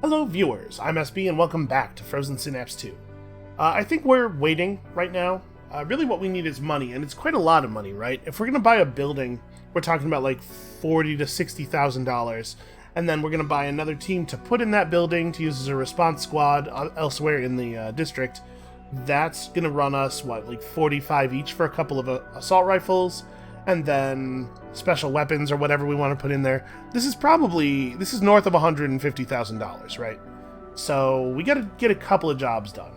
Hello viewers, I'm SB and welcome back to Frozen Synapse 2. I think we're waiting right now. Really what we need is money, and it's quite a lot of money, right? If we're going to buy a building, we're talking about like $40,000 to $60,000, and then we're going to buy another team to put in that building to use as a response squad elsewhere in the district. That's going to run us, what, like 45 each for a couple of assault rifles, and then special weapons or whatever we want to put in there. This is north of $150,000, right? So we got to get a couple of jobs done.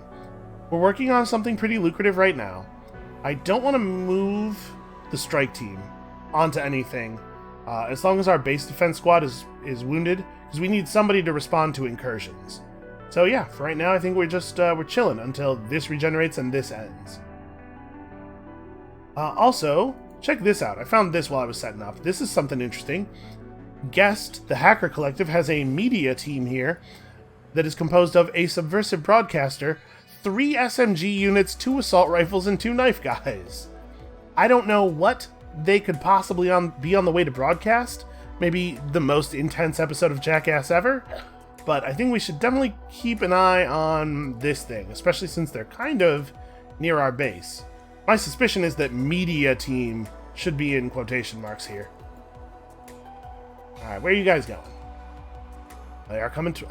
We're working on something pretty lucrative right now. I don't want to move the strike team onto anything as long as our base defense squad is wounded, because we need somebody to respond to incursions. So yeah, for right now I think we're chilling until this regenerates and this ends. Also, check this out. I found this while I was setting up. This is something interesting. Guest, the hacker collective, has a media team here that is composed of a subversive broadcaster, 3 SMG units, 2 assault rifles, and 2 knife guys. I don't know what they could possibly be on the way to broadcast. Maybe the most intense episode of Jackass ever. But I think we should definitely keep an eye on this thing, especially since they're kind of near our base. My suspicion is that media team should be in quotation marks here. Alright, where are you guys going? They are coming to...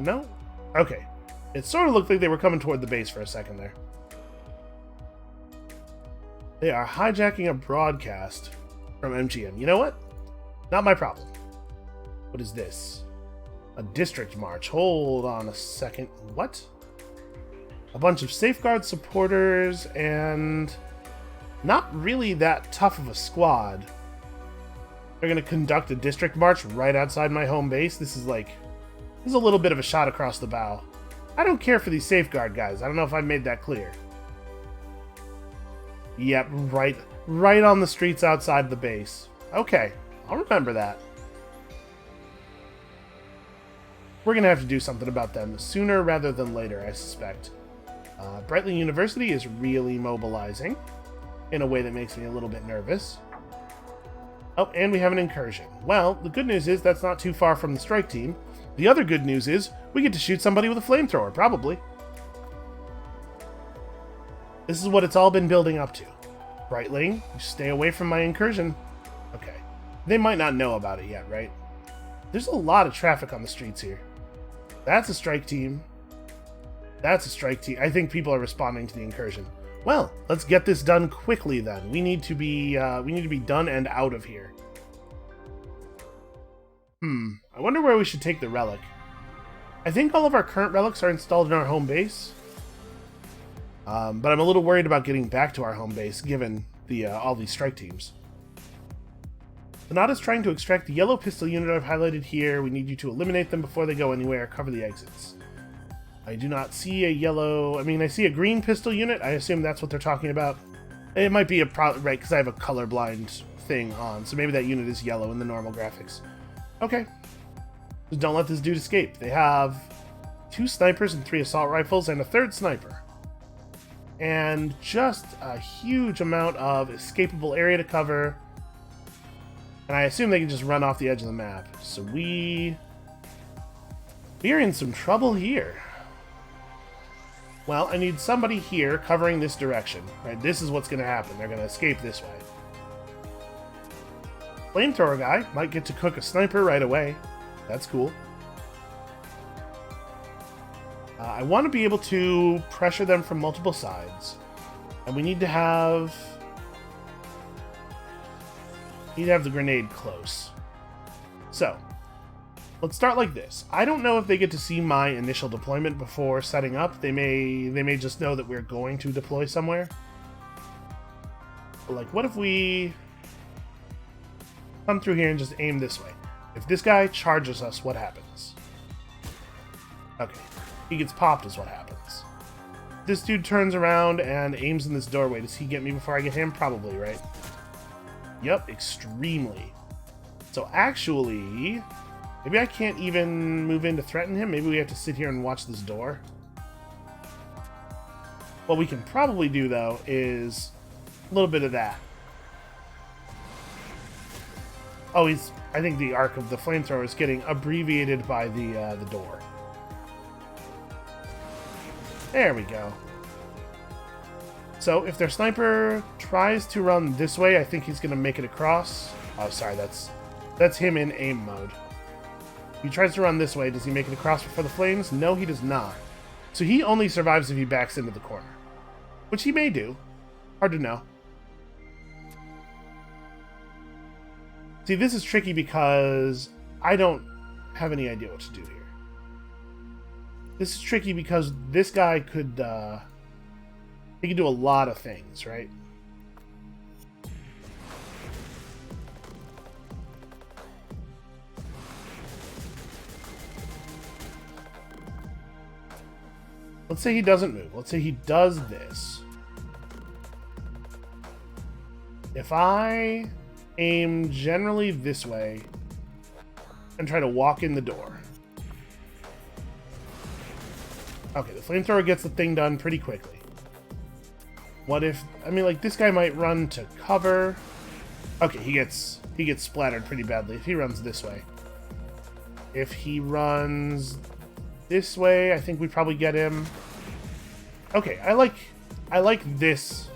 no? Okay. It sort of looked like they were coming toward the base for a second there. They are hijacking a broadcast from MGM. You know what? Not my problem. What is this? A district march. Hold on a second. What? A bunch of safeguard supporters and not really that tough of a squad. They're going to conduct a district march right outside my home base. This is a little bit of a shot across the bow. I don't care for these safeguard guys. I don't know if I made that clear. Yep, right on the streets outside the base. Okay, I'll remember that. We're going to have to do something about them sooner rather than later, I suspect. Brightling University is really mobilizing in a way that makes me a little bit nervous. Oh, and we have an incursion. Well, the good news is that's not too far from the strike team. The other good news is we get to shoot somebody with a flamethrower, probably. This is what it's all been building up to. Brightling, you stay away from my incursion. Okay. They might not know about it yet, right? There's a lot of traffic on the streets here. That's a strike team. That's a strike team. I think people are responding to the incursion. Well, let's get this done quickly then. We need to be done and out of here. I wonder where we should take the relic. I think all of our current relics are installed in our home base. But I'm a little worried about getting back to our home base given all these strike teams. Sonata's trying to extract the yellow pistol unit I've highlighted here. We need you to eliminate them before they go anywhere. Cover the exits. I do not see a yellow... I see a green pistol unit. I assume that's what they're talking about. It might be right, because I have a colorblind thing on, so maybe that unit is yellow in the normal graphics. Okay. Just don't let this dude escape. They have 2 snipers and 3 assault rifles and a 3rd sniper. And just a huge amount of escapable area to cover. And I assume they can just run off the edge of the map. So we are in some trouble here. Well, I need somebody here covering this direction. Right, this is what's going to happen. They're going to escape this way. Flamethrower guy might get to cook a sniper right away. That's cool. I want to be able to pressure them from multiple sides. And we need to have... the grenade close. So, let's start like this. I don't know if they get to see my initial deployment before setting up. They may just know that we're going to deploy somewhere. But what if we come through here and just aim this way? If this guy charges us, what happens? Okay. He gets popped is what happens. This dude turns around and aims in this doorway. Does he get me before I get him? Probably, right? Yep, extremely. So actually, maybe I can't even move in to threaten him. Maybe we have to sit here and watch this door. What we can probably do, though, is a little bit of that. Oh, I think the arc of the flamethrower is getting abbreviated by the door. There we go. So if their sniper tries to run this way, I think he's going to make it across. Oh, sorry, that's him in aim mode. If he tries to run this way, does he make it across before the flames? No, he does not. So he only survives if he backs into the corner. Which he may do. Hard to know. See, this is tricky because I don't have any idea what to do here. This is tricky because this guy could, he could do a lot of things, right? Let's say he doesn't move. Let's say he does this. If I aim generally this way and try to walk in the door. Okay, the flamethrower gets the thing done pretty quickly. What if... I mean, like, this guy might run to cover. Okay, he gets splattered pretty badly if he runs this way. If he runs this way, I think we probably get him. Okay, I like this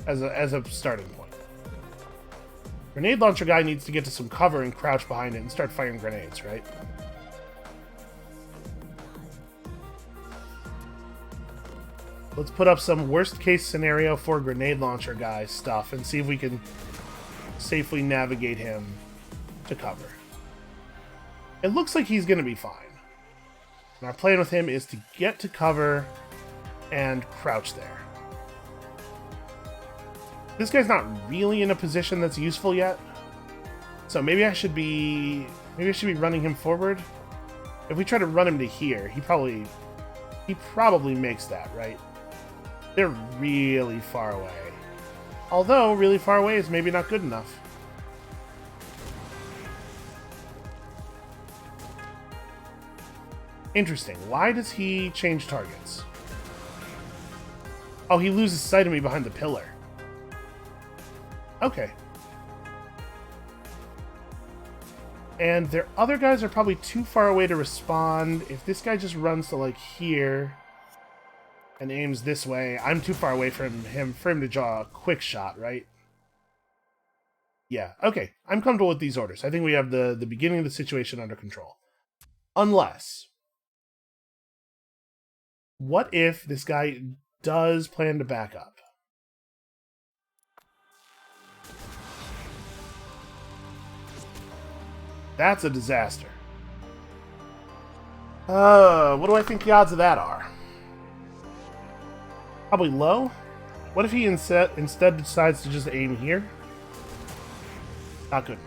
as a starting point. Grenade launcher guy needs to get to some cover and crouch behind it and start firing grenades, right? Let's put up some worst case scenario for grenade launcher guy stuff and see if we can safely navigate him to cover. It looks like he's going to be fine. And our plan with him is to get to cover and crouch there. This guy's not really in a position that's useful yet. So maybe I should be running him forward. If we try to run him to here, he probably makes that, right? They're really far away. Although, really far away is maybe not good enough. Interesting. Why does he change targets? Oh, he loses sight of me behind the pillar. Okay. And their other guys are probably too far away to respond. If this guy just runs to, like, here and aims this way, I'm too far away from him for him to draw a quick shot, right? Yeah, okay. I'm comfortable with these orders. I think we have the beginning of the situation under control. Unless... what if this guy does plan to back up? That's a disaster. What do I think the odds of that are? Probably low. What if he instead decides to just aim here? Not good enough.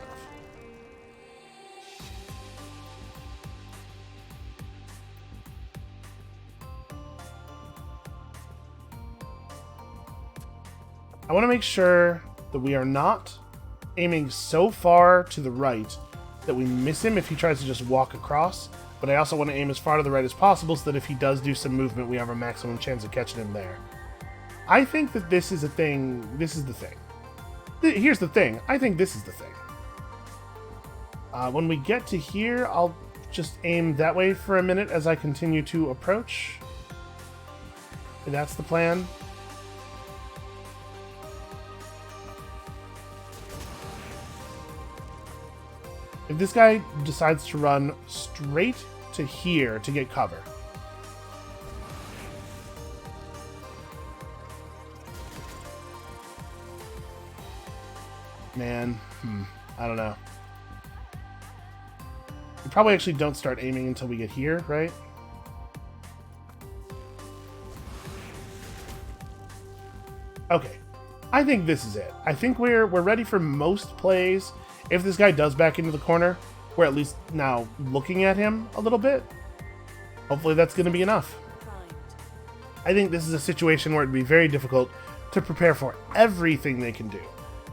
I want to make sure that we are not aiming so far to the right that we miss him if he tries to just walk across, but I also want to aim as far to the right as possible so that if he does do some movement, we have a maximum chance of catching him there. I think that this is a thing. This is the thing. Here's the thing. I think this is the thing. When we get to here, I'll just aim that way for a minute as I continue to approach. That's the plan. If this guy decides to run straight to here to get cover. Man, I don't know. We probably actually don't start aiming until we get here, right? Okay. I think this is it. I think we're ready for most plays. If this guy does back into the corner, we're at least now looking at him a little bit. Hopefully that's going to be enough. I think this is a situation where it'd be very difficult to prepare for everything they can do.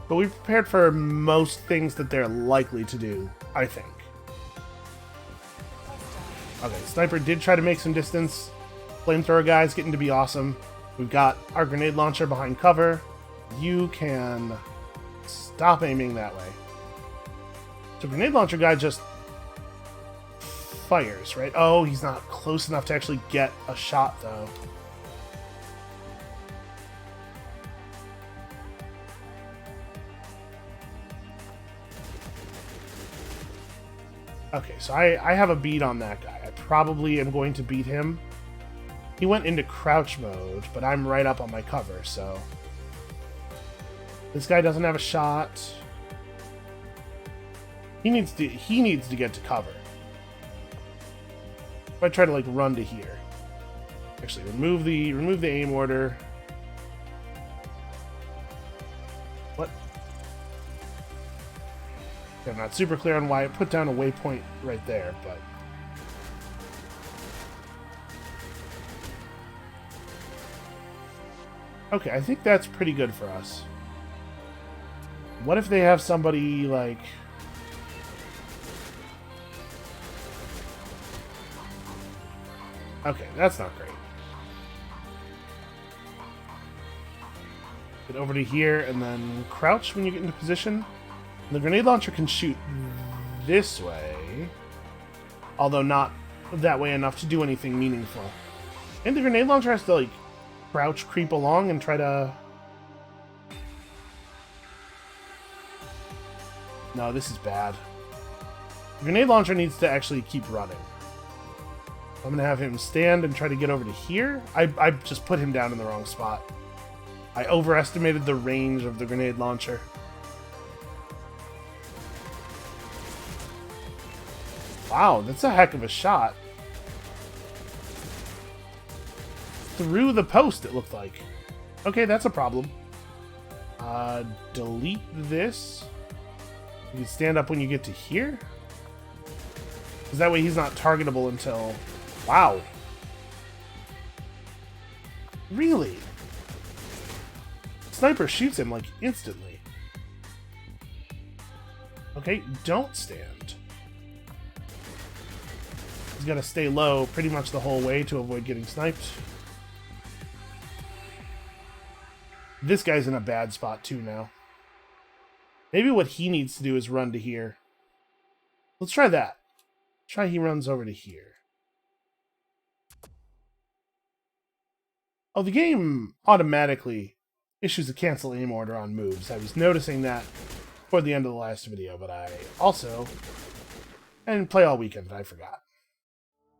But we've prepared for most things that they're likely to do, I think. Okay, Sniper did try to make some distance. Flamethrower guy's getting to be awesome. We've got our grenade launcher behind cover. You can stop aiming that way. So grenade launcher guy just fires, right? Oh, he's not close enough to actually get a shot, though. Okay, so I have a beat on that guy. I probably am going to beat him. He went into crouch mode, but I'm right up on my cover, so... This guy doesn't have a shot. He needs to get to cover. If I try to, like, run to here. Actually, remove the aim order. What? I'm not super clear on why it put down a waypoint right there, but... Okay, I think that's pretty good for us. What if they have somebody, like... Okay, that's not great. Get over to here, and then crouch when you get into position. The grenade launcher can shoot this way, although not that way enough to do anything meaningful. And the grenade launcher has to, like, crouch, creep along, and try to... No, this is bad. The grenade launcher needs to actually keep running. I'm gonna have him stand and try to get over to here. I just put him down in the wrong spot. I overestimated the range of the grenade launcher. Wow, that's a heck of a shot. Through the post, it looked like. Okay, that's a problem. Delete this. You can stand up when you get to here. Because that way he's not targetable until... Wow. Really? Sniper shoots him, like, instantly. Okay, don't stand. He's got to stay low pretty much the whole way to avoid getting sniped. This guy's in a bad spot, too, now. Maybe what he needs to do is run to here. Let's try that. Try he runs over to here. Oh, the game automatically issues a cancel aim order on moves. I was noticing that toward the end of the last video, but I didn't play all weekend, I forgot.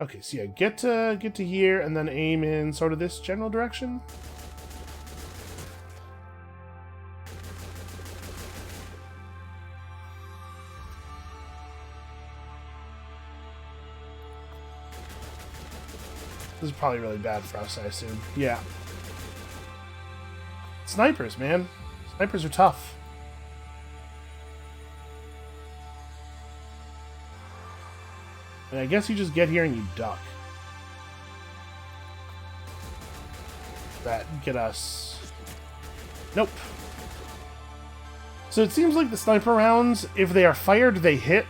Okay, so yeah, get to here and then aim in sort of this general direction. This is probably really bad for us, I assume. Yeah. Snipers, man. Snipers are tough. And I guess you just get here and you duck. That get us... Nope. So it seems like the sniper rounds, if they are fired, they hit,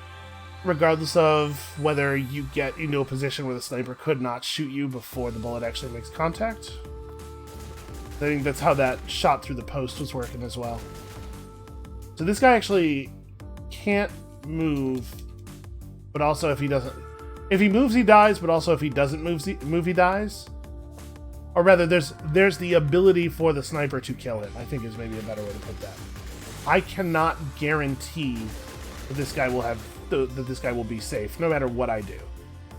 regardless of whether you get into a position where the sniper could not shoot you before the bullet actually makes contact. I think that's how that shot through the post was working as well. So this guy actually can't move, but also if he doesn't... If he moves, he dies, but also if he doesn't move, he dies. Or rather, there's the ability for the sniper to kill him, I think is maybe a better way to put that. I cannot guarantee that this guy will have... that this guy will be safe, no matter what I do.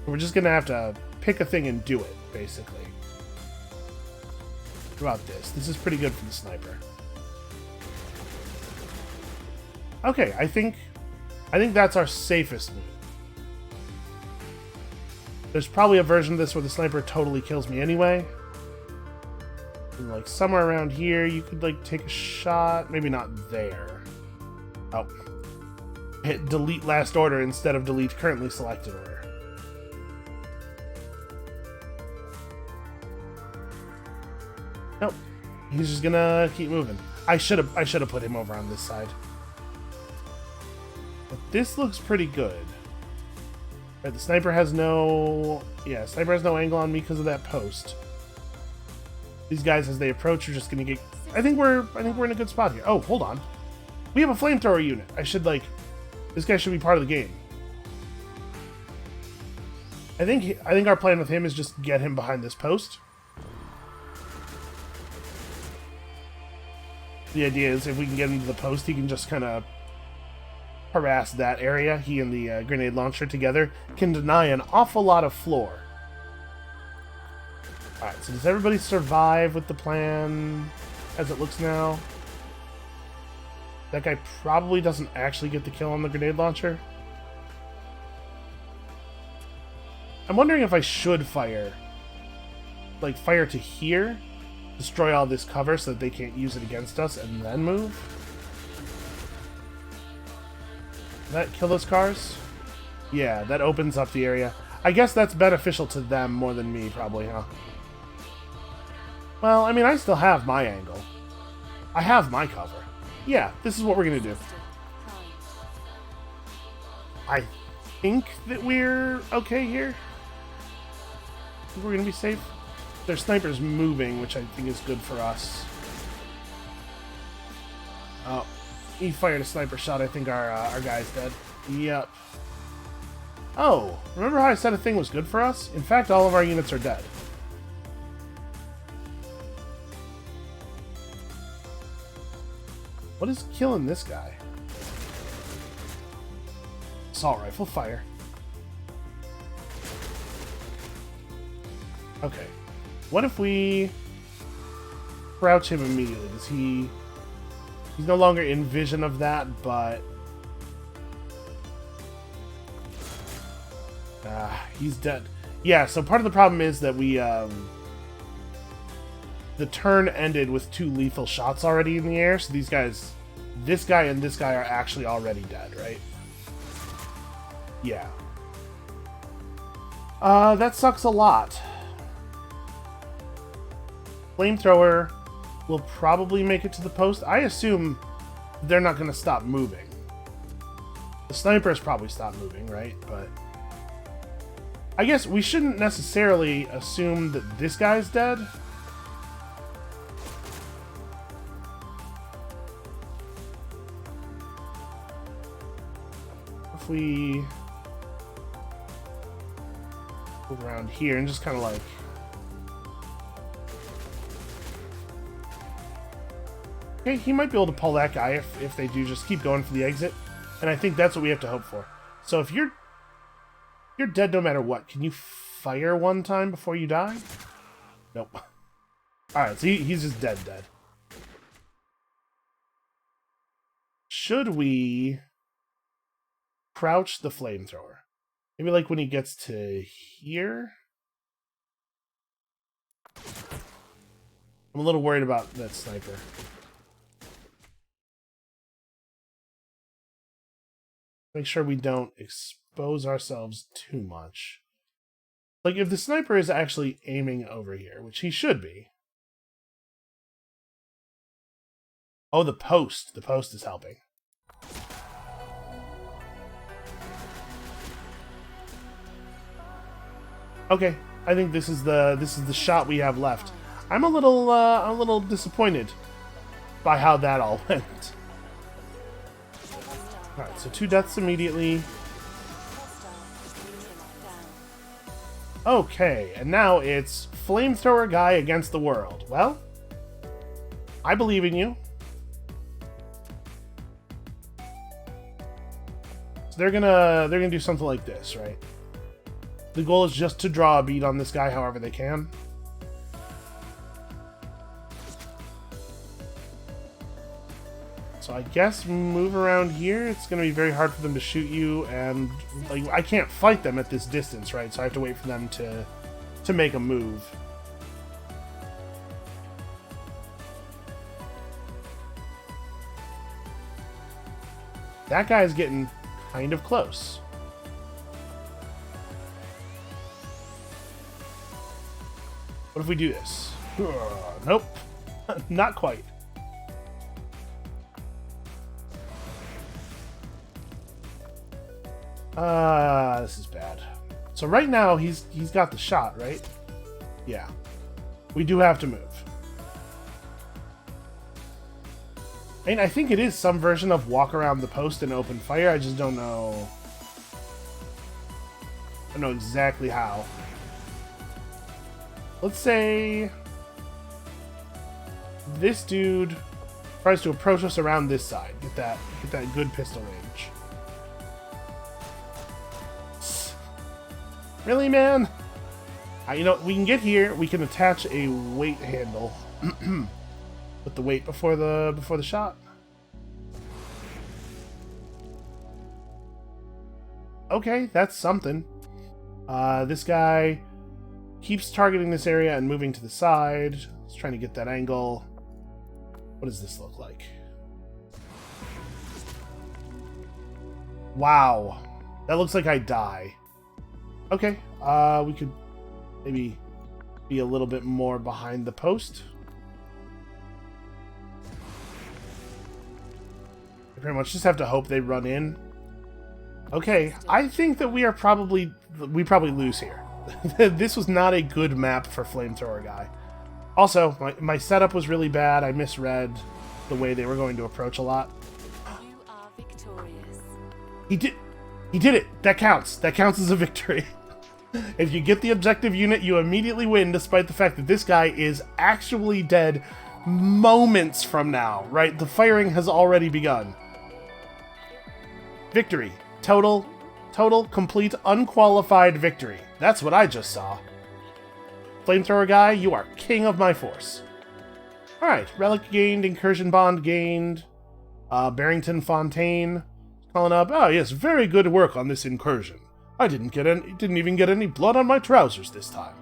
We're just gonna have to pick a thing and do it, basically. What about this? This is pretty good for the sniper. Okay, I think that's our safest move. There's probably a version of this where the sniper totally kills me anyway. And like somewhere around here, you could like take a shot. Maybe not there. Oh. Hit delete last order instead of delete currently selected order. Nope. He's just gonna keep moving. I should have put him over on this side. But this looks pretty good. Right, the sniper has no... Yeah, sniper has no angle on me because of that post. These guys, as they approach, are just gonna get... I think we're in a good spot here. Oh, hold on. We have a flamethrower unit. I should, like... This guy should be part of the game. I think our plan with him is just get him behind this post. The idea is if we can get him to the post, he can just kind of harass that area. He and the grenade launcher together can deny an awful lot of floor. Alright, so does everybody survive with the plan as it looks now? That guy probably doesn't actually get the kill on the grenade launcher. I'm wondering if I should fire. Like, fire to here, destroy all this cover so that they can't use it against us, and then move? Does that kill those cars? Yeah, that opens up the area. I guess that's beneficial to them more than me, probably, huh? Well, I mean, I still have my angle. I have my cover. Yeah, this is what we're going to do. I think that we're okay here. I think we're going to be safe. Their sniper's moving, which I think is good for us. Oh, he fired a sniper shot. I think our guy's dead. Yep. Oh, remember how I said a thing was good for us? In fact, all of our units are dead. What is killing this guy? Assault rifle fire. Okay. What if we crouch him immediately? Does he... He's no longer in vision of that, but... he's dead. Yeah, so part of the problem is that we, the turn ended with 2 lethal shots already in the air, so these guys... This guy and this guy are actually already dead, right? Yeah. That sucks a lot. Flamethrower will probably make it to the post. I assume they're not going to stop moving. The snipers probably stopped moving, right? But I guess we shouldn't necessarily assume that this guy's dead. If we move around here and just kind of like... Okay, he might be able to pull that guy if they do just keep going for the exit. And I think that's what we have to hope for. So if you're dead no matter what, can you fire one time before you die? Nope. Alright, so he's just dead. Should we crouch the flamethrower? Maybe like when he gets to here? I'm a little worried about that sniper. Make sure we don't expose ourselves too much. Like, if the sniper is actually aiming over here, which he should be. Oh, the post. The post is helping. Okay, I think this is the shot we have left. I'm a little disappointed by how that all went. Alright, so 2 deaths immediately. Okay, and now it's flamethrower guy against the world. Well, I believe in you. So they're gonna do something like this, right? The goal is just to draw a bead on this guy however they can. So I guess move around here. It's going to be very hard for them to shoot you, and like I can't fight them at this distance, right? So I have to wait for them to make a move. That guy's getting kind of close. What if we do this? Nope. Not quite. This is bad. So right now he's got the shot, right? Yeah. We do have to move. And I think it is some version of walk around the post and open fire. I just don't know. I don't know exactly how. Let's say this dude tries to approach us around this side. Get that good pistol range. Really, man? You know, we can get here. We can attach a weight handle. Put the weight before the shot. Okay, that's something. This guy keeps targeting this area and moving to the side. He's trying to get that angle. What does this look like? Wow. That looks like I die. Okay, we could maybe be a little bit more behind the post. I pretty much just have to hope they run in. Okay, I think that we probably lose here. This was not a good map for Flamethrower Guy. Also, my setup was really bad. I misread the way they were going to approach a lot. You are victorious. He did it! That counts. That counts as a victory. If you get the objective unit, you immediately win, despite the fact that this guy is actually dead moments from now, right? The firing has already begun. Victory. Total, complete, unqualified victory. That's what I just saw. Flamethrower Guy, you are king of my force. Alright, relic gained, incursion bond gained. Barrington Fontaine calling up. Oh yes, very good work on this incursion. I didn't even get any blood on my trousers this time.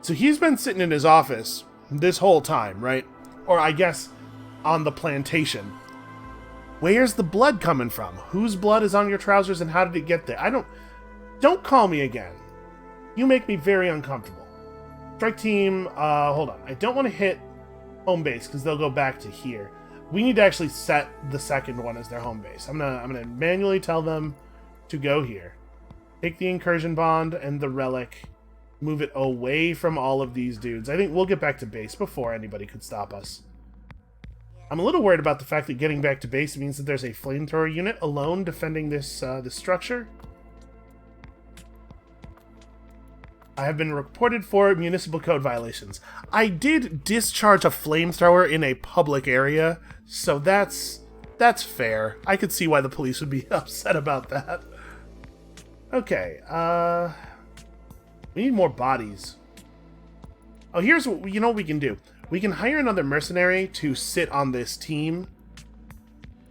So he's been sitting in his office this whole time, right? Or I guess on the plantation. Where's the blood coming from? Whose blood is on your trousers and how did it get there? Don't call me again. You make me very uncomfortable. Strike team, hold on. I don't want to hit home base because they'll go back to here. We need to actually set the second one as their home base. I'm gonna manually tell them to go here. Take the incursion bond and the relic. Move it away from all of these dudes. I think we'll get back to base before anybody could stop us. I'm a little worried about the fact that getting back to base means that there's a flamethrower unit alone defending this structure. I have been reported for municipal code violations. I did discharge a flamethrower in a public area, so that's fair. I could see why the police would be upset about that. Okay, we need more bodies. Oh, here's what we can do. We can hire another mercenary to sit on this team.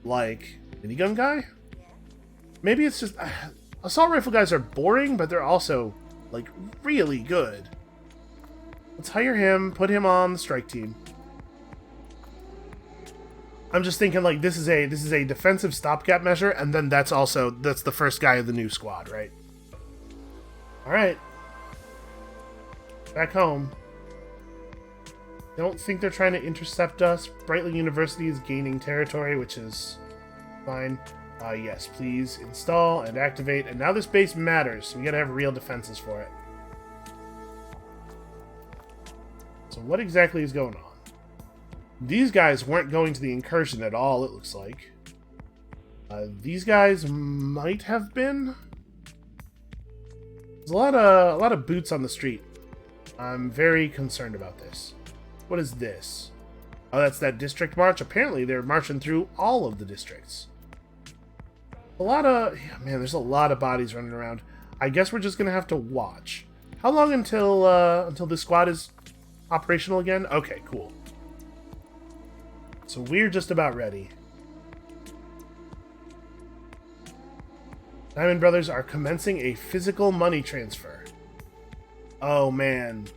Like, minigun guy? Maybe it's just... assault rifle guys are boring, but they're also, like, really good. Let's hire him, put him on the strike team. I'm just thinking, like, this is a defensive stopgap measure, and then that's the first guy of the new squad, right? Alright. Back home. Don't think they're trying to intercept us. Brightling University is gaining territory, which is fine. Yes, please install and activate. And now this base matters, so we gotta have real defenses for it. So what exactly is going on? These guys weren't going to the incursion at all, it looks like. These guys might have been. There's a lot of boots on the street. I'm very concerned about this. What is this? Oh, that's that district march. Apparently, they're marching through all of the districts. There's a lot of bodies running around. I guess we're just gonna have to watch. How long until this squad is operational again? Okay, cool. So we're just about ready. Diamond Brothers are commencing a physical money transfer. Oh man.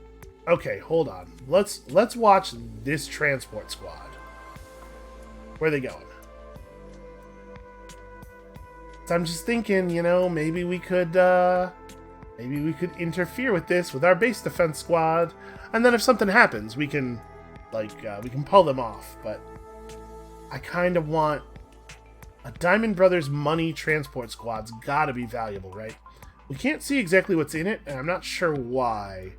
Okay, hold on. Let's watch this transport squad. Where are they going? So I'm just thinking, maybe we could interfere with this with our base defense squad, and then if something happens, we can pull them off. But I kind of want a Diamond Brothers money transport squad's got to be valuable, right? We can't see exactly what's in it, and I'm not sure why.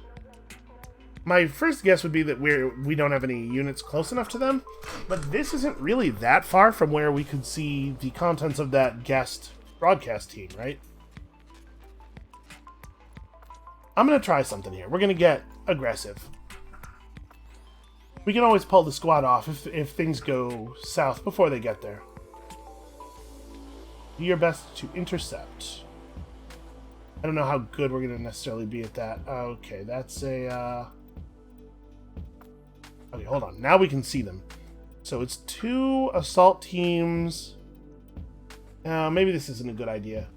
My first guess would be that we don't have any units close enough to them, but this isn't really that far from where we could see the contents of that guest broadcast team, right? I'm going to try something here. We're going to get aggressive. We can always pull the squad off if things go south before they get there. Do your best to intercept. I don't know how good we're going to necessarily be at that. Okay, that's a... Okay, hold on. Now we can see them. So it's 2 assault teams. Maybe this isn't a good idea.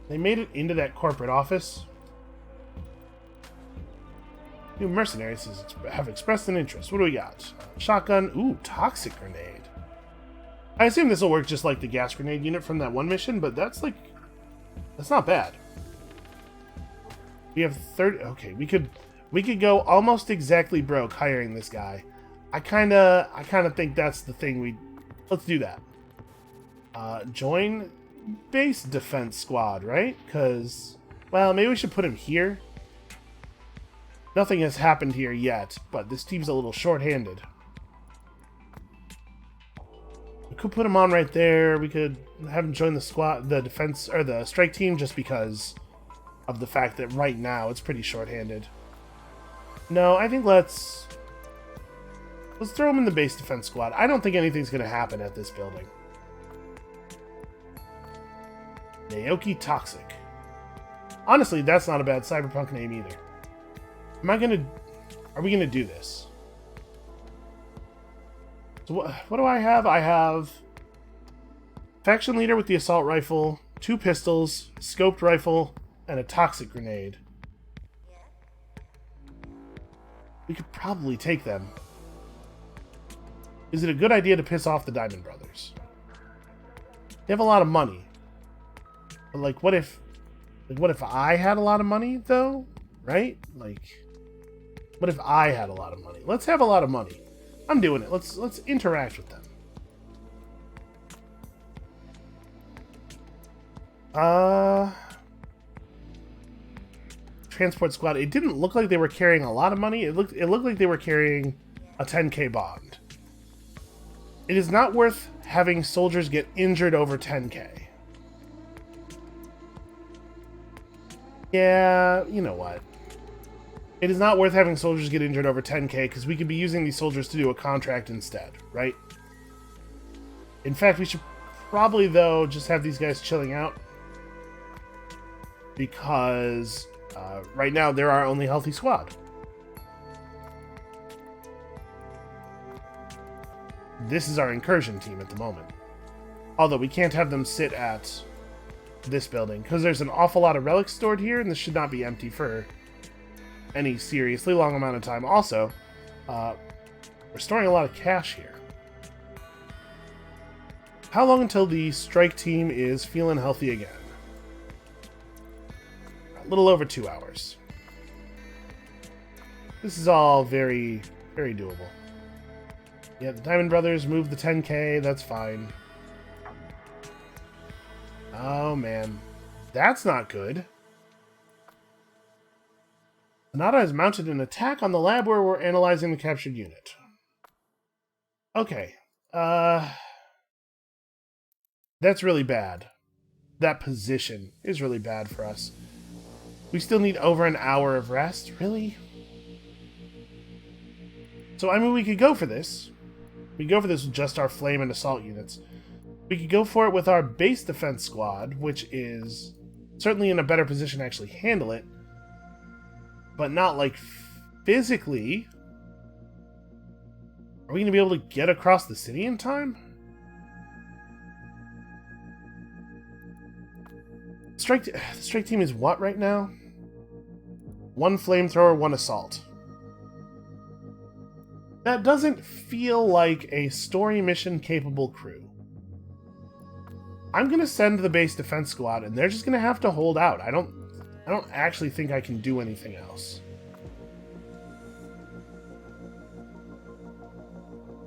They made it into that corporate office. New mercenaries have expressed an interest. What do we got? Shotgun. Ooh, toxic grenade. I assume this will work just like the gas grenade unit from that one mission, but that's not bad. We have 30. Okay, we could go almost exactly broke hiring this guy. I kind of think that's the thing. Let's do that. Join base defense squad, right? Because, well, maybe we should put him here. Nothing has happened here yet, but this team's a little short-handed. We could put him on right there. We could have him join the squad, the defense, or the strike team, just because of the fact that right now it's pretty short-handed. No, I think let's throw him in the base defense squad. I don't think anything's going to happen at this building. Naoki Toxic. Honestly, that's not a bad cyberpunk name either. Are we gonna do this? So what do I have? I have faction leader with the assault rifle, 2 pistols, scoped rifle, and a toxic grenade. We could probably take them. Is it a good idea to piss off the Diamond Brothers? They have a lot of money. But what if I had a lot of money though? Right? What if I had a lot of money? Let's have a lot of money. I'm doing it. Let's interact with them. Transport squad. It didn't look like they were carrying a lot of money. It looked like they were carrying a 10k bond. It is not worth having soldiers get injured over 10k. Yeah, you know what? It is not worth having soldiers get injured over 10k because we could be using these soldiers to do a contract instead, right? In fact, we should probably, though, just have these guys chilling out. Because right now they're our only healthy squad. This is our incursion team at the moment. Although we can't have them sit at this building because there's an awful lot of relics stored here and this should not be empty for any seriously long amount of time. Also, we're storing a lot of cash here. How long until the strike team is feeling healthy again? A little over 2 hours. This is all very, very doable. Yeah, the Diamond Brothers moved the 10k, that's fine. Oh man, that's not good. Sonata has mounted an attack on the lab where we're analyzing the captured unit. Okay. That's really bad. That position is really bad for us. We still need over an hour of rest? Really? So, I mean, we could go for this. We could go for this with just our flame and assault units. We could go for it with our base defense squad, which is certainly in a better position to actually handle it. But not, physically. Are we going to be able to get across the city in time? The strike team is what right now? 1 flamethrower, 1 assault. That doesn't feel like a story mission capable crew. I'm going to send the base defense squad, and they're just going to have to hold out. I don't actually think I can do anything else.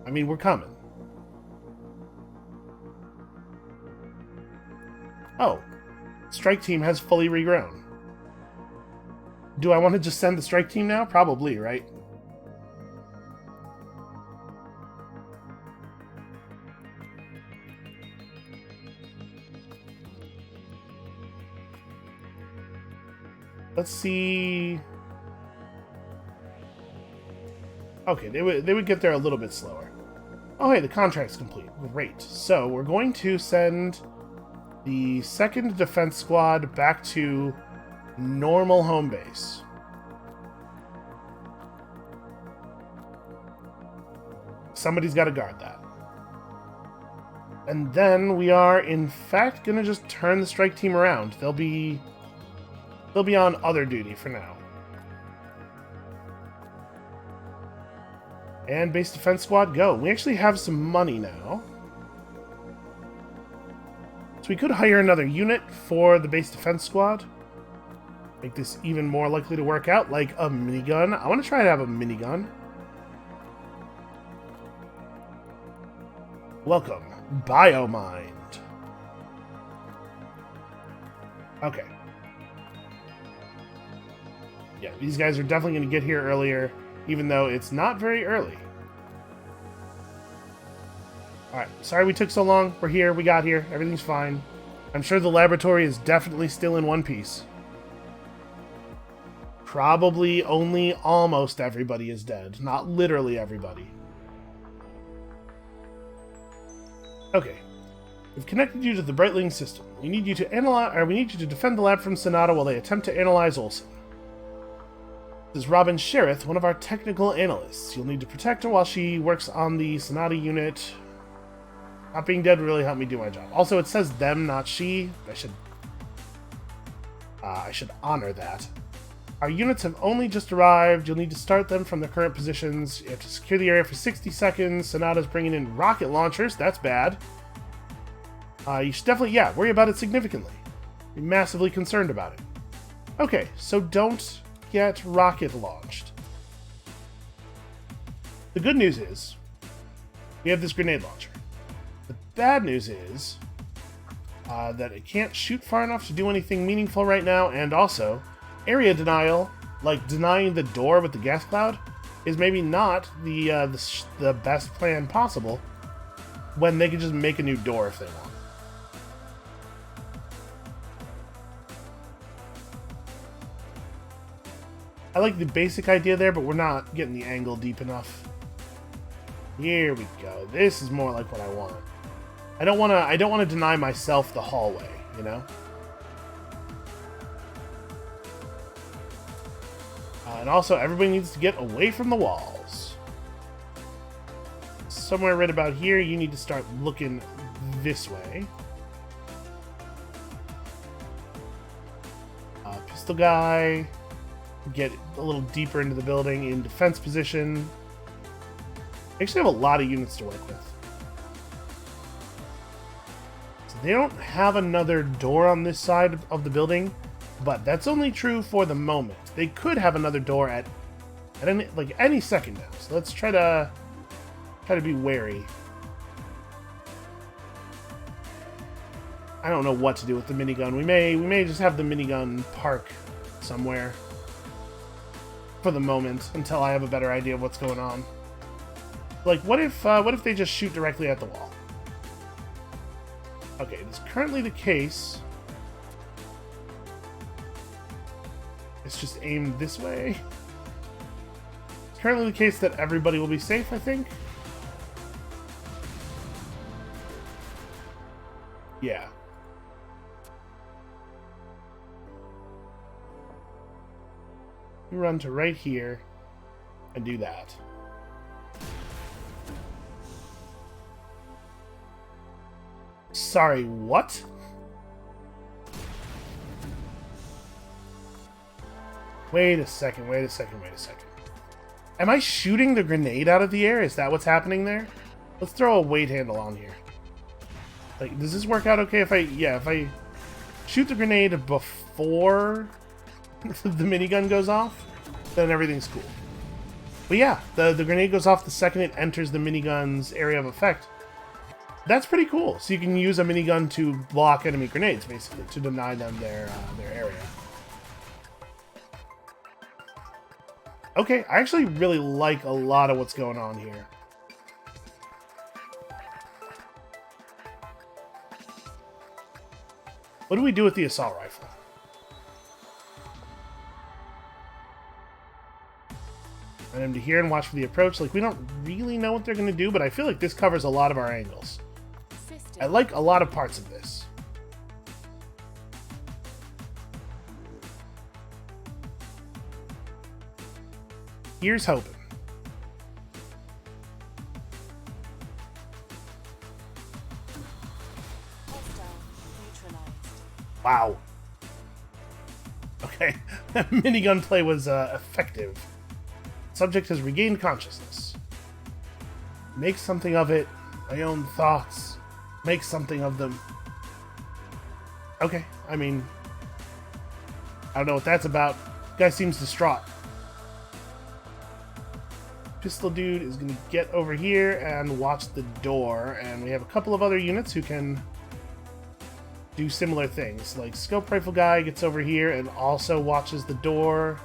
I mean, we're coming. Oh. Strike team has fully regrown. Do I want to just send the strike team now? Probably, right? Let's see. Okay, they would get there a little bit slower. Oh, hey, the contract's complete. Great. So we're going to send the 2nd Defense Squad back to normal home base. Somebody's got to guard that. And then we are, in fact, going to just turn the strike team around. They'll be on other duty for now. And base defense squad, go. We actually have some money now. So we could hire another unit for the base defense squad. Make this even more likely to work out, like a minigun. I want to try to have a minigun. Welcome, Biomind. Okay. Yeah, these guys are definitely going to get here earlier, even though it's not very early. Alright, sorry we took so long. We're here, we got here, everything's fine. I'm sure the laboratory is definitely still in one piece. Probably only almost everybody is dead, not literally everybody. Okay, we've connected you to the Brightling system. We need you to defend the lab from Sonata while they attempt to analyze Olsen. This is Robin Sherith, one of our technical analysts. You'll need to protect her while she works on the Sonata unit. Not being dead really helped me do my job. Also, it says them, not she. I should honor that. Our units have only just arrived. You'll need to start them from their current positions. You have to secure the area for 60 seconds. Sonata's bringing in rocket launchers. That's bad. You should definitely, worry about it significantly. Be massively concerned about it. Okay, so don't get rocket launched. The good news is, we have this grenade launcher. The bad news is that it can't shoot far enough to do anything meaningful right now, and also, area denial, like denying the door with the gas cloud, is maybe not the best plan possible when they can just make a new door if they want. I like the basic idea there, but we're not getting the angle deep enough. Here we go. This is more like what I want. I don't want to deny myself the hallway, you know? And also, everybody needs to get away from the walls. Somewhere right about here, you need to start looking this way. Pistol guy. Get a little deeper into the building in defense position. I actually have a lot of units to work with. So they don't have another door on this side of the building, but that's only true for the moment. They could have another door at any second now. So let's try to be wary. I don't know what to do with the minigun. We may just have the minigun park somewhere for the moment until I have a better idea of what's going on. Like, what if they just shoot directly at the wall? Okay, it's currently the case. It's just aimed this way. It's currently the case that everybody will be safe, I think. Yeah. You run to right here and do that. Sorry, what? Wait a second. Am I shooting the grenade out of the air? Is that what's happening there? Let's throw a weight handle on here. Like, does this work out okay if I shoot the grenade before the minigun goes off, then everything's cool. But yeah, the grenade goes off the second it enters the minigun's area of effect. That's pretty cool. So you can use a minigun to block enemy grenades, basically, to deny them their area. Okay, I actually really like a lot of what's going on here. What do we do with the assault rifle? Run him to here and watch for the approach. Like, we don't really know what they're going to do, but I feel like this covers a lot of our angles. I like a lot of parts of this. Here's hoping. Hostile neutralized. Wow. Okay, that minigun play was effective. Subject has regained consciousness. Make something of it. My own thoughts. Make something of them. Okay, I mean, I don't know what that's about. Guy seems distraught. Pistol dude is going to get over here and watch the door, and we have a couple of other units who can do similar things. Like scope rifle guy gets over here and also watches the door.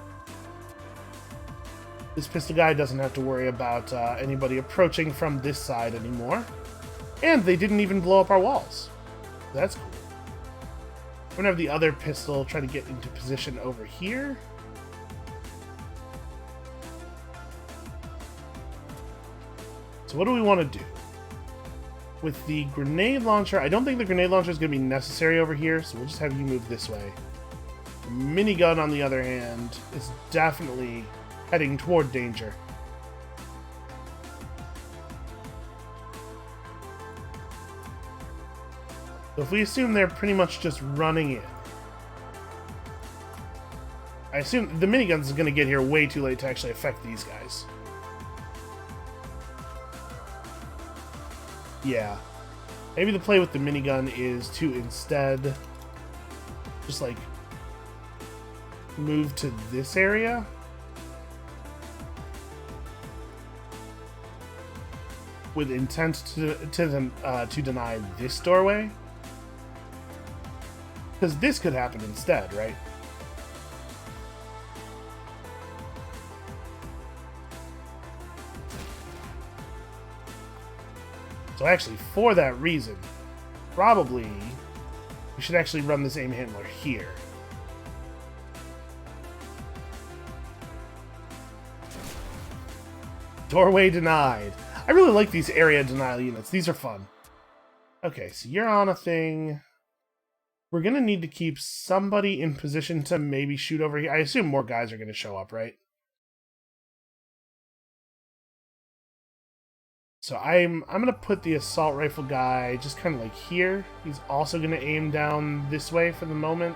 This pistol guy doesn't have to worry about anybody approaching from this side anymore. And they didn't even blow up our walls. That's cool. We're gonna have the other pistol try to get into position over here. So what do we want to do? With the grenade launcher, I don't think the grenade launcher is going to be necessary over here, so we'll just have you move this way. The minigun, on the other hand, is definitely heading toward danger. So if we assume they're pretty much just running in, I assume the minigun is going to get here way too late to actually affect these guys. Yeah. Maybe the play with the minigun is to instead just, like, move to this area. With intent to deny this doorway. Because this could happen instead, right? So actually, for that reason, probably we should actually run this aim handler here. Doorway denied. I really like these area denial units. These are fun. Okay, so you're on a thing. We're going to need to keep somebody in position to maybe shoot over here. I assume more guys are going to show up, right? So I'm going to put the assault rifle guy just kind of like here. He's also going to aim down this way for the moment.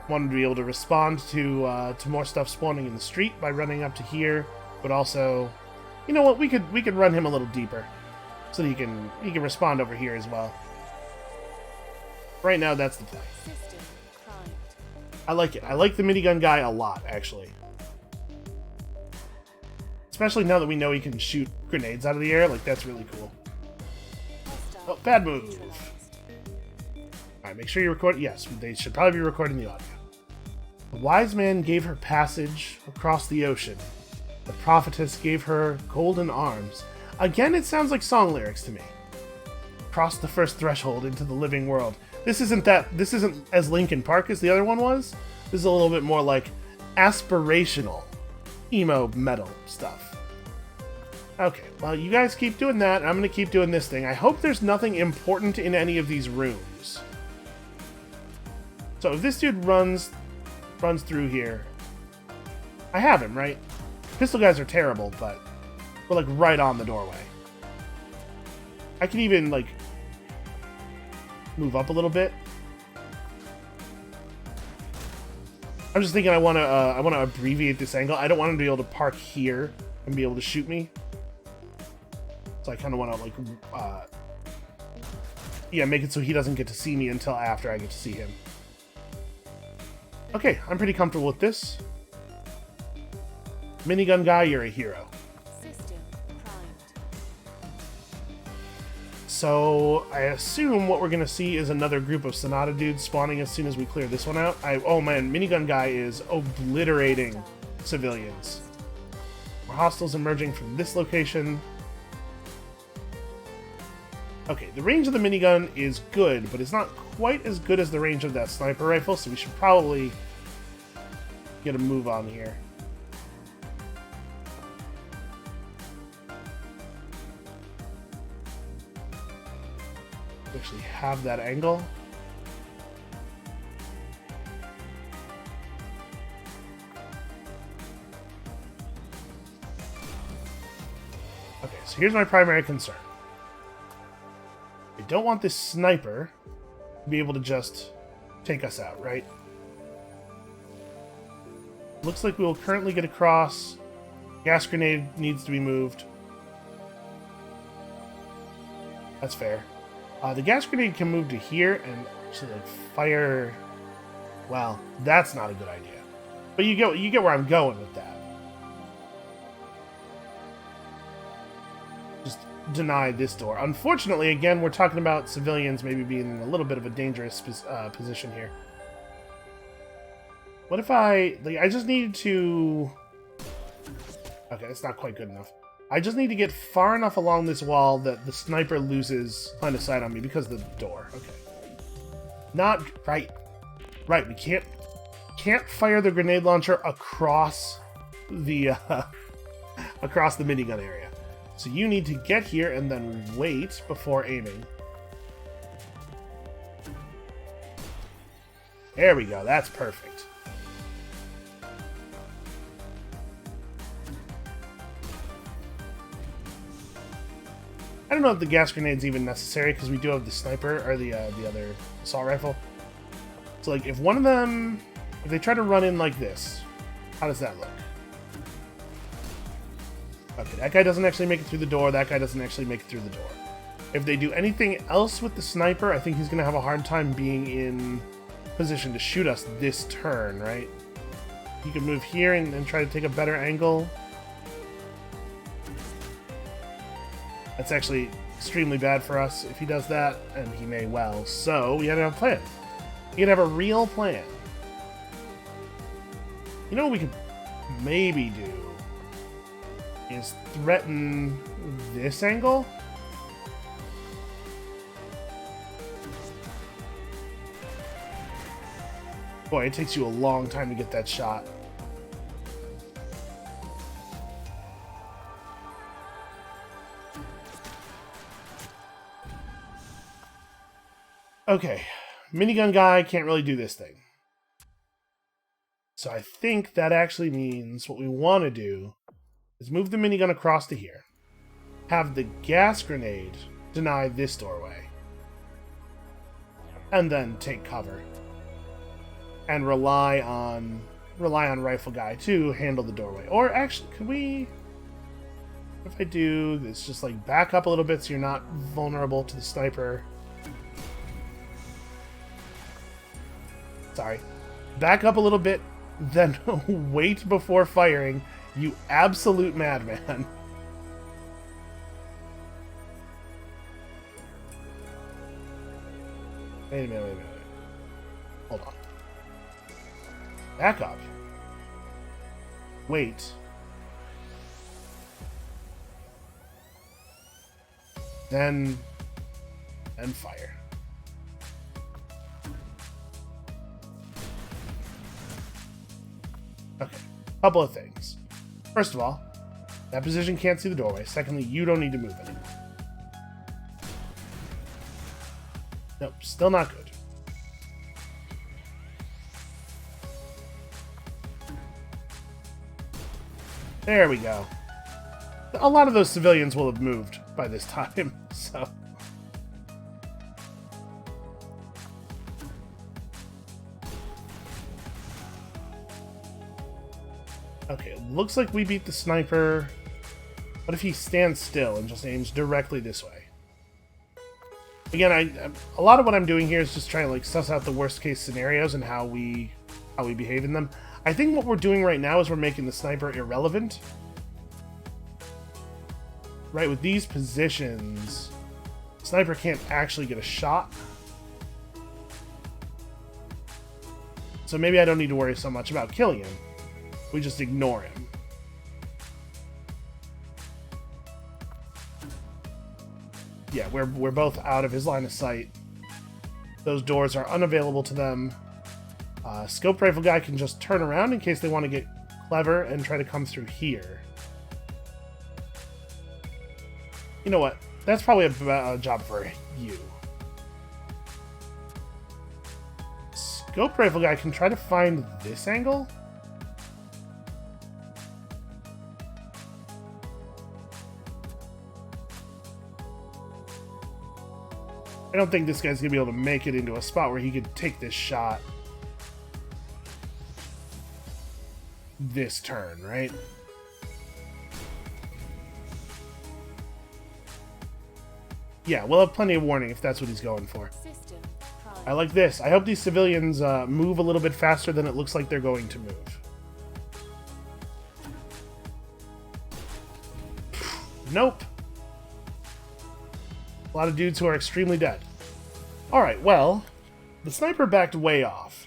Wanted to be able to respond to more stuff spawning in the street by running up to here, but also, you know what, we could run him a little deeper so that he can respond over here as well. Right now, that's the play. System primed. I like it. I like the minigun guy a lot, actually. Especially now that we know he can shoot grenades out of the air. Like, that's really cool. Hostile Oh, bad move. neutralized. Alright, make sure you record. Yes, they should probably be recording the audio. The wise man gave her passage across the ocean. The prophetess gave her golden arms. Again, it sounds like song lyrics to me. Crossed the first threshold into the living world. This isn't as Linkin Park as the other one was. This is a little bit more like aspirational emo metal stuff. Okay, well, you guys keep doing that. I'm going to keep doing this thing. I hope there's nothing important in any of these rooms. So if this dude runs through here, I have him, right? Pistol guys are terrible, but we're like right on the doorway. I can even like move up a little bit. I'm just thinking I want to abbreviate this angle. I don't want him to be able to park here and be able to shoot me. So I kind of want to like yeah, make it so he doesn't get to see me until after I get to see him. Okay, I'm pretty comfortable with this. Minigun guy, you're a hero. System primed. So I assume what we're going to see is another group of Sonata dudes spawning as soon as we clear this one out. Oh man, minigun guy is obliterating civilians. More hostiles emerging from this location. Okay, the range of the minigun is good, but it's not quite as good as the range of that sniper rifle, so we should probably get a move on here. Actually have that angle. Okay, so here's my primary concern. I don't want this sniper to be able to just take us out, right? Looks like we will currently get across. Gas grenade needs to be moved. That's fair. The gas grenade can move to here and actually like fire. Well, that's not a good idea. But you get where I'm going with that. Just deny this door. Unfortunately, again, we're talking about civilians maybe being in a little bit of a dangerous position here. What if I just needed to... Okay, that's not quite good enough. I just need to get far enough along this wall that the sniper loses line of sight on me because of the door. Okay. Not right. Right, we can't fire the grenade launcher across the across the minigun area. So you need to get here and then wait before aiming. There we go. That's perfect. I don't know if the gas grenade's even necessary because we do have the sniper or the other assault rifle. So like if one of them, if they try to run in like this, how does that look? Okay, that guy doesn't actually make it through the door. That guy doesn't actually make it through the door. If they do anything else with the sniper, I think he's going to have a hard time being in position to shoot us this turn, right? He could move here and try to take a better angle. That's actually extremely bad for us if he does that, and he may well. So we gotta have a plan. We gotta have a real plan. You know what we could maybe do is threaten this angle. Boy, it takes you a long time to get that shot. Okay, minigun guy can't really do this thing. So I think that actually means what we want to do is move the minigun across to here. Have the gas grenade deny this doorway. And then take cover. And rely on Rifle Guy to handle the doorway. Or actually, could we... If I do this, just like back up a little bit so you're not vulnerable to the sniper. Sorry. Back up a little bit, then wait before firing, you absolute madman. Wait a minute. Hold on. Back up. Wait. Then fire. Okay, couple of things. First of all, that position can't see the doorway. Secondly, you don't need to move anymore. Nope, still not good. There we go. A lot of those civilians will have moved by this time, so... Okay, it looks like we beat the sniper. What if he stands still and just aims directly this way? Again, a lot of what I'm doing here is just trying to like suss out the worst case scenarios and how we behave in them. I think what we're doing right now is we're making the sniper irrelevant. Right, with these positions, the sniper can't actually get a shot. So maybe I don't need to worry so much about killing him. We just ignore him. Yeah, we're both out of his line of sight. Those doors are unavailable to them. Scope Rifle Guy can just turn around in case they want to get clever and try to come through here. You know what? That's probably a job for you. Scope Rifle Guy can try to find this angle. I don't think this guy's going to be able to make it into a spot where he could take this shot this turn, right? Yeah, we'll have plenty of warning if that's what he's going for. System prime. I like this. I hope these civilians move a little bit faster than it looks like they're going to move. Nope. A lot of dudes who are extremely dead. Alright, well, the sniper backed way off,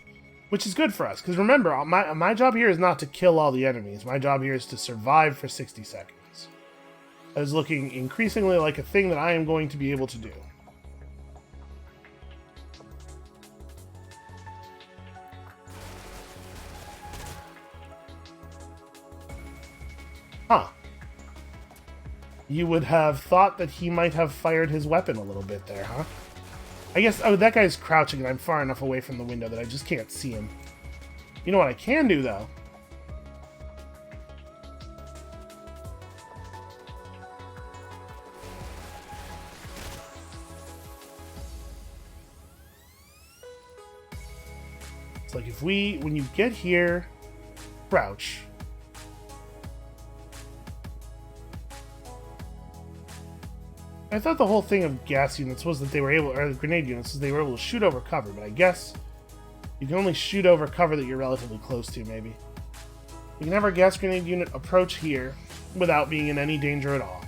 which is good for us, because remember, my job here is not to kill all the enemies. My job here is to survive for 60 seconds. That is looking increasingly like a thing that I am going to be able to do. Huh. You would have thought that he might have fired his weapon a little bit there, huh? I guess, oh, that guy's crouching and I'm far enough away from the window that I just can't see him. You know what I can do, though? It's like if when you get here, crouch. I thought the whole thing of gas units was that they were able, or grenade units, was they were able to shoot over cover, but I guess you can only shoot over cover that you're relatively close to, maybe. You can have our gas grenade unit approach here without being in any danger at all.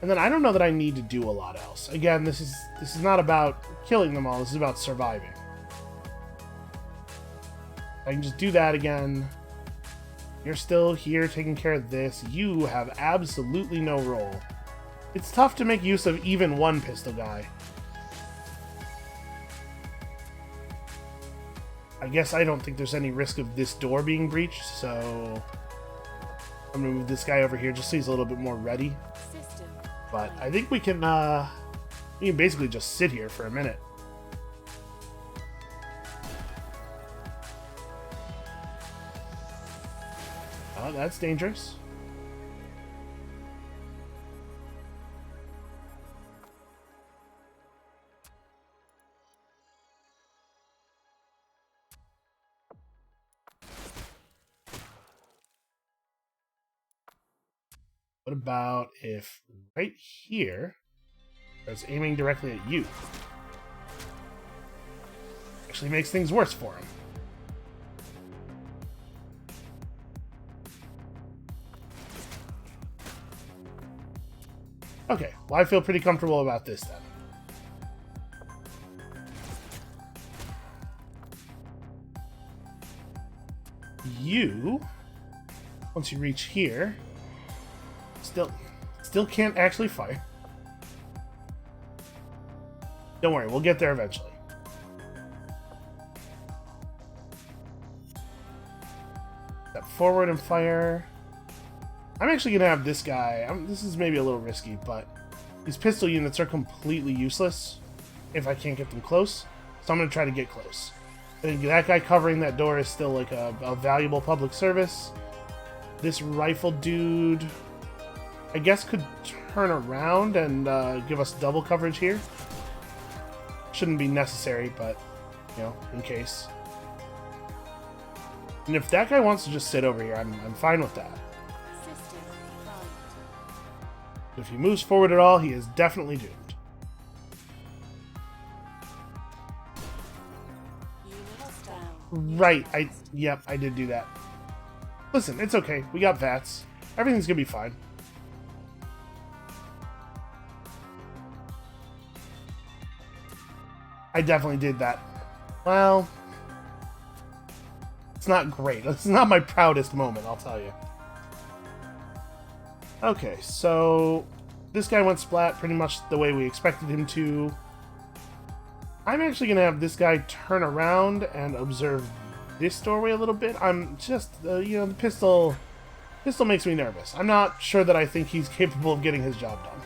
And then I don't know that I need to do a lot else. Again, this is not about killing them all, this is about surviving. I can just do that again. You're still here taking care of this. You have absolutely no role. It's tough to make use of even one pistol guy. I guess I don't think there's any risk of this door being breached, so I'm gonna move this guy over here just so he's a little bit more ready. System But I think we can basically just sit here for a minute. Oh, that's dangerous. What about if right here I was aiming directly at you? Actually makes things worse for him. Okay, well I feel pretty comfortable about this then. You, once you reach here, still can't actually fire. Don't worry, we'll get there eventually. Step forward and fire. I'm actually going to have this guy. This is maybe a little risky, but these pistol units are completely useless if I can't get them close. So I'm going to try to get close. I think that guy covering that door is still like a valuable public service. This rifle dude, I guess, could turn around and give us double coverage here. Shouldn't be necessary, but, you know, in case. And if that guy wants to just sit over here, I'm fine with that. system primed. If he moves forward at all, he is definitely doomed. Unit hostile. Right, yep, I did do that. Listen, it's okay. We got VATS. Everything's gonna be fine. I definitely did that. Well, it's not great. It's not my proudest moment, I'll tell you. Okay, so this guy went splat pretty much the way we expected him to. I'm actually going to have this guy turn around and observe this doorway a little bit. I'm just, you know, the pistol makes me nervous. I'm not sure that I think he's capable of getting his job done.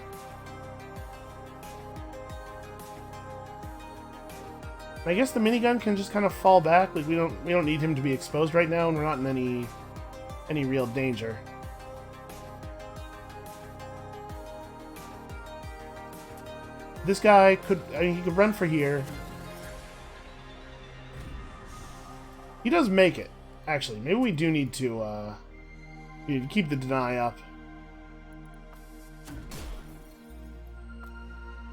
I guess the minigun can just kind of fall back. Like we don't need him to be exposed right now, and we're not in any real danger. This guy could, I mean, he could run for here. He does make it, actually. Maybe we do need to keep the deny up.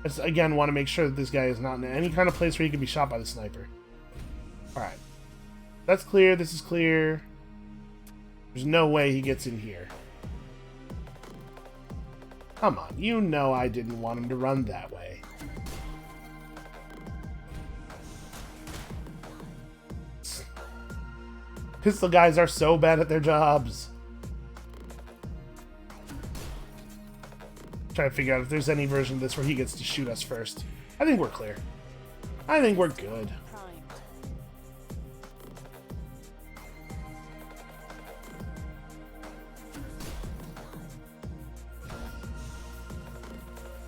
I just, again, want to make sure that this guy is not in any kind of place where he can be shot by the sniper. Alright. That's clear. This is clear. There's no way he gets in here. Come on. You know I didn't want him to run that way. Pistol guys are so bad at their jobs. Try to figure out if there's any version of this where he gets to shoot us first. I think we're clear. I think we're good. Primed.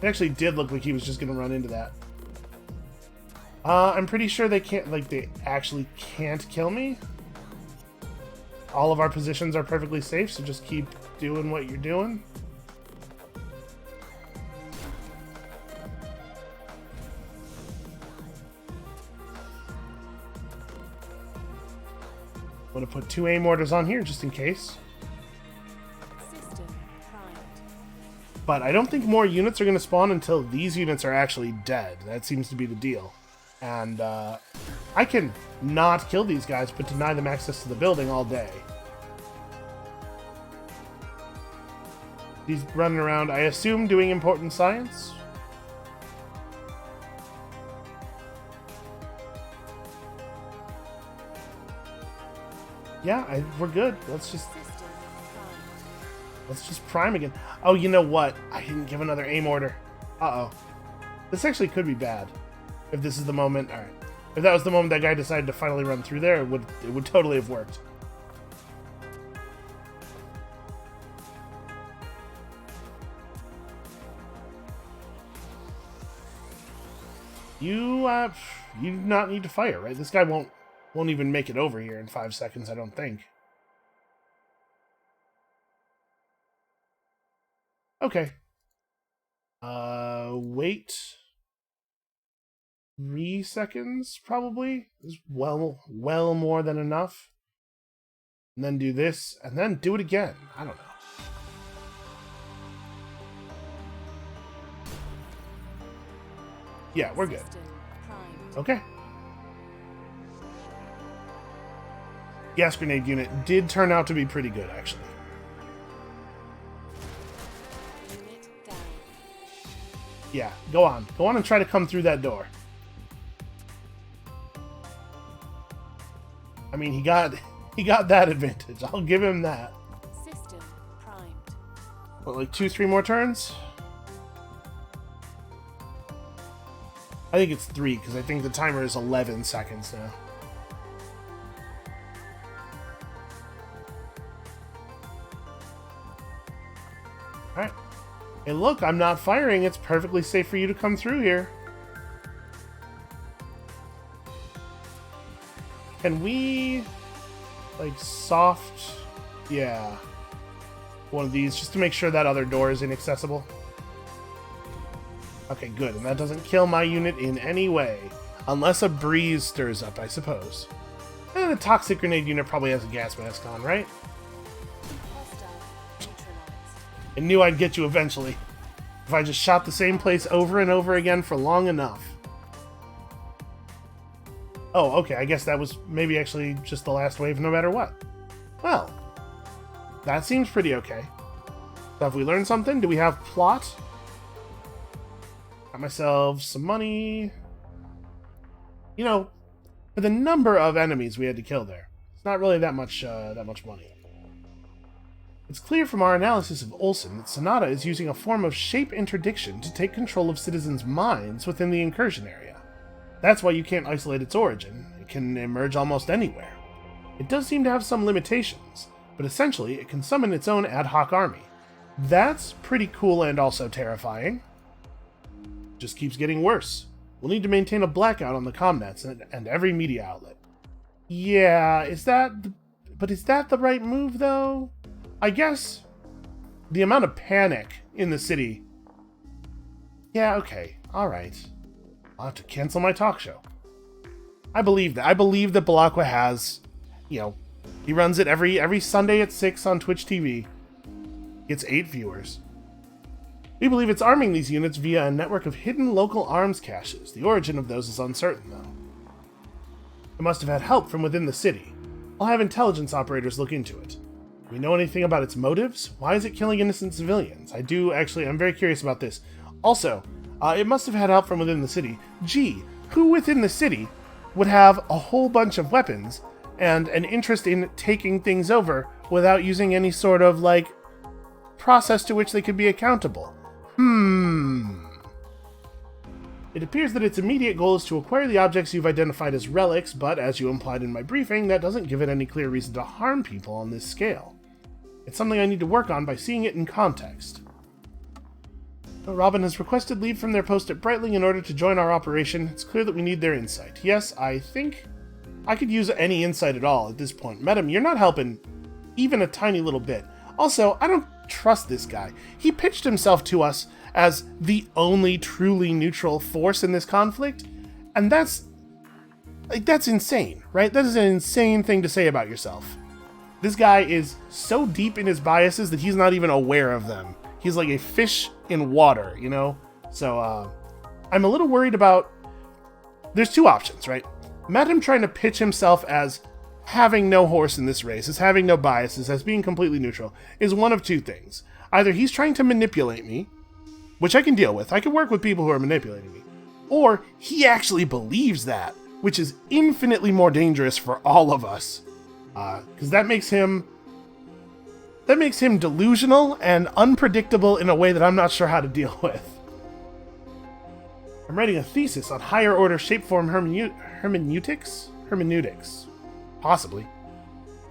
It actually did look like he was just gonna run into that. I'm pretty sure they can't, like, they actually can't kill me. All of our positions are perfectly safe, so just keep doing what you're doing. I'm gonna put 2 aim orders on here just in case. System primed. But I don't think more units are gonna spawn until these units are actually dead. That seems to be the deal. And I can not kill these guys, but deny them access to the building all day. He's running around, I assume, doing important science. Yeah, we're good. Let's just System primed. prime again. Oh, you know what? I didn't give another aim order. Uh-oh. This actually could be bad. If this is the moment. Alright. If that was the moment that guy decided to finally run through there, it would totally have worked. You do not need to fire, right? This guy won't even make it over here in 5 seconds, I don't think. Okay. Wait 3 seconds, probably. Is well more than enough. And then do this, and then do it again. I don't know. Yeah, we're good. System primed. Okay. Gas grenade unit did turn out to be pretty good, actually. Unit down. Yeah, go on. Go on and try to come through that door. I mean, he got that advantage. I'll give him that. System primed. What, like 2-3 more turns? I think it's 3, because I think the timer is 11 seconds now. Alright. Hey, look, I'm not firing. It's perfectly safe for you to come through here. Can we, like, soft... Yeah. One of these, just to make sure that other door is inaccessible. Okay, good. And that doesn't kill my unit in any way. Unless a breeze stirs up, I suppose. And the toxic grenade unit probably has a gas mask on, right? Hostile neutralized. I knew I'd get you eventually. If I just shot the same place over and over again for long enough. Oh, okay, I guess that was maybe actually just the last wave no matter what. Well, that seems pretty okay. So have we learned something? Do we have plot? Got myself some money. You know, for the number of enemies we had to kill there, it's not really that much money. It's clear from our analysis of Olsen that Sonata is using a form of shape interdiction to take control of citizens' minds within the incursion area. That's why you can't isolate its origin. It can emerge almost anywhere. It does seem to have some limitations, but essentially it can summon its own ad hoc army. That's pretty cool and also terrifying. Just keeps getting worse. We'll need to maintain a blackout on the comnets and every media outlet. Yeah, is that the right move, though? I guess the amount of panic in the city... Yeah, okay. Alright. I'll have to cancel my talk show. I believe that. I believe that Balakwa has, he runs it every Sunday at 6 on Twitch TV. Gets 8 viewers. We believe it's arming these units via a network of hidden local arms caches. The origin of those is uncertain, though. It must have had help from within the city. I'll have intelligence operators look into it. Do we know anything about its motives? Why is it killing innocent civilians? I'm very curious about this. Also, it must have had help from within the city. Gee, who within the city would have a whole bunch of weapons and an interest in taking things over without using any sort of, process to which they could be accountable? It appears that its immediate goal is to acquire the objects you've identified as relics, but as you implied in my briefing, that doesn't give it any clear reason to harm people on this scale. It's something I need to work on by seeing it in context. Robin has requested leave from their post at Brightling in order to join our operation. It's clear that we need their insight. Yes, I think I could use any insight at all at this point. Madam, you're not helping even a tiny little bit. Also, I don't trust this guy. He pitched himself to us as the only truly neutral force in this conflict, and that's insane, right? That is an insane thing to say about yourself. This guy is so deep in his biases that he's not even aware of them. He's like a fish in water, So, I'm a little worried about... There's two options, right? Madam trying to pitch himself as having no horse in this race, as having no biases, as being completely neutral, is one of two things. Either he's trying to manipulate me, which I can deal with. I can work with people who are manipulating me. Or he actually believes that, which is infinitely more dangerous for all of us. Because that makes him delusional and unpredictable in a way that I'm not sure how to deal with. I'm writing a thesis on higher order shapeform hermeneutics? Possibly.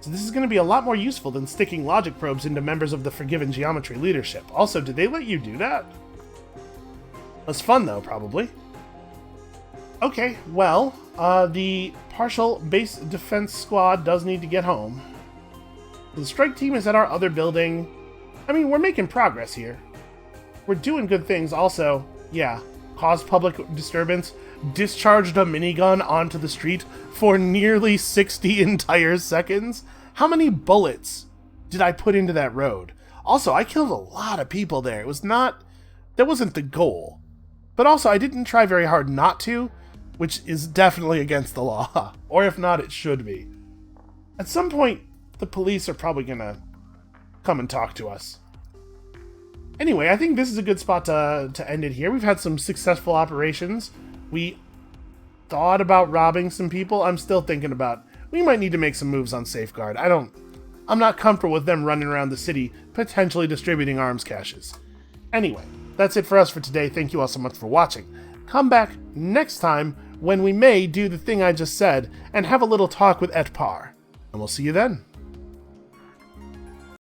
So this is going to be a lot more useful than sticking logic probes into members of the Forgiven Geometry leadership. Also, did they let you do that? That's fun, though, probably. Okay, well, the partial base defense squad does need to get home. The strike team is at our other building. I mean, we're making progress here. We're doing good things. Also, yeah, caused public disturbance, discharged a minigun onto the street for nearly 60 entire seconds. How many bullets did I put into that road? Also, I killed a lot of people there. That wasn't the goal. But also, I didn't try very hard not to, which is definitely against the law. Or if not, it should be. At some point, the police are probably gonna come and talk to us. Anyway, I think this is a good spot to end it here. We've had some successful operations. We thought about robbing some people. I'm still thinking about, we might need to make some moves on Safeguard. I'm not comfortable with them running around the city, potentially distributing arms caches. Anyway, that's it for us for today. Thank you all so much for watching. Come back next time when we may do the thing I just said and have a little talk with Etpar. And we'll see you then.